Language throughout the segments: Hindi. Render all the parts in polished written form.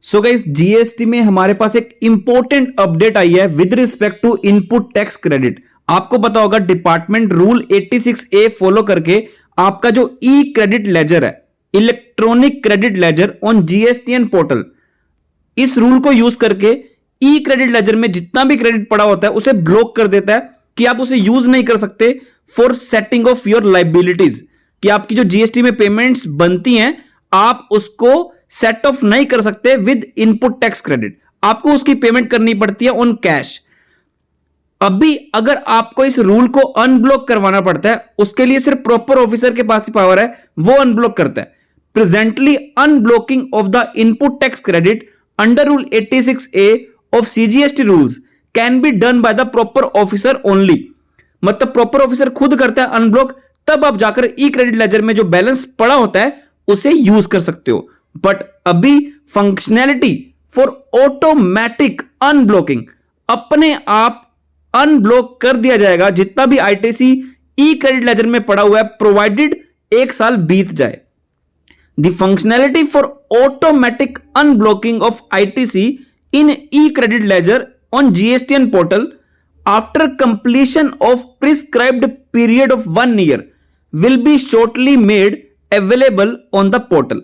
सो गाइस, जीएसटी में हमारे पास एक इंपॉर्टेंट अपडेट आई है with respect to input tax credit. आपको पता होगा डिपार्टमेंट रूल 86A फॉलो करके आपका जो ई क्रेडिट लेजर है, electronic credit ledger on GSTN portal, इस रूल को यूज करके ई क्रेडिट लेजर में जितना भी क्रेडिट पड़ा होता है उसे ब्लॉक कर देता है कि आप उसे यूज नहीं कर सकते for setting of your liabilities, कि आपकी जो जीएसटी में पेमेंट्स बनती हैं आप उसको सेट ऑफ नहीं कर सकते विद इनपुट टैक्स क्रेडिट, आपको उसकी पेमेंट करनी पड़ती है ऑन कैश। अभी अगर आपको इस रूल को अनब्लॉक करवाना पड़ता है, उसके लिए सिर्फ प्रॉपर ऑफिसर के पास ही पावर है, वो अनब्लॉक करता है। Presently unblocking of the input tax credit under rule 86A of CGST rules can be done by the proper officer only. मतलब प्रॉपर ऑफिसर खुद करता है अनब्लॉक, तब आप जाकर ई क्रेडिट लेजर में जो बैलेंस पड़ा होता है उसे यूज कर सकते हो। बट अभी फंक्शनैलिटी फॉर ऑटोमेटिक अनब्लॉकिंग, अपने आप अनब्लॉक कर दिया जाएगा जितना भी आईटीसी ई क्रेडिट लेजर में पड़ा हुआ है, प्रोवाइडेड 1 साल बीत जाए। The functionality for automatic unblocking of ITC in E credit ledger on GSTN portal after completion of prescribed period of 1 year will be shortly made available on the portal.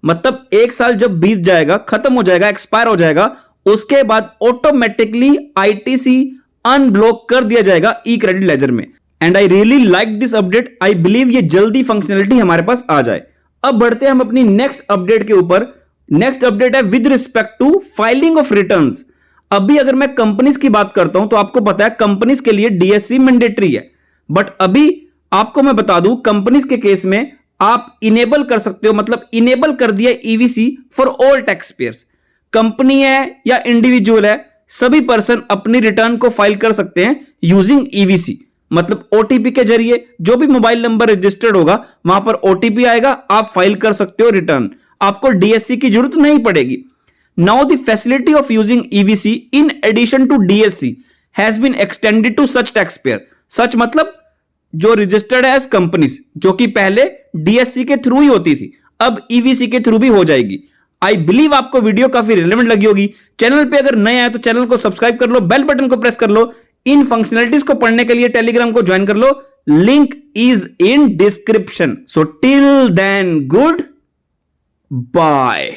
मतलब 1 साल जब बीत जाएगा, खत्म हो जाएगा, एक्सपायर हो जाएगा, उसके बाद ऑटोमेटिकली आईटीसी अनब्लॉक कर दिया जाएगा ई क्रेडिट लेजर में। And I really like this update, I believe ये जल्दी फंक्शनलिटी हमारे पास आ जाए। अब बढ़ते हैं हम अपनी नेक्स्ट अपडेट के ऊपर। नेक्स्ट अपडेट है with respect to filing of returns. अभी अगर मैं कंपनीज की बात करता हूं तो आपको पता है कंपनीज के लिए डीएससी मैंडेटरी है, बट अभी आपको मैं बता दूं कंपनीज के केस में आप इनेबल कर सकते हो, मतलब इनेबल कर दिया EVC for all tax payers. Company है या इंडिविजुअल है, सभी पर्सन अपनी रिटर्न को फाइल कर सकते हैं यूजिंग ईवीसी। मतलब ओटीपी के जरिए जो भी मोबाइल नंबर रजिस्टर्ड होगा वहां पर ओटीपी आएगा, आप फाइल कर सकते हो रिटर्न, आपको डीएससी की जरूरत नहीं पड़ेगी। Now the facility of using EVC in addition to DSC has been extended to such tax payer. Such मतलब जो रजिस्टर्ड है एज कंपनीज, जो कि पहले डीएससी के थ्रू ही होती थी, अब ईवीसी के थ्रू भी हो जाएगी। आई बिलीव आपको वीडियो काफी रिलेवेंट लगी होगी। चैनल पे अगर नए आए तो चैनल को सब्सक्राइब कर लो, बेल बटन को प्रेस कर लो। इन फंक्शनलिटीज को पढ़ने के लिए टेलीग्राम को ज्वाइन कर लो, link is in description. So till then good bye.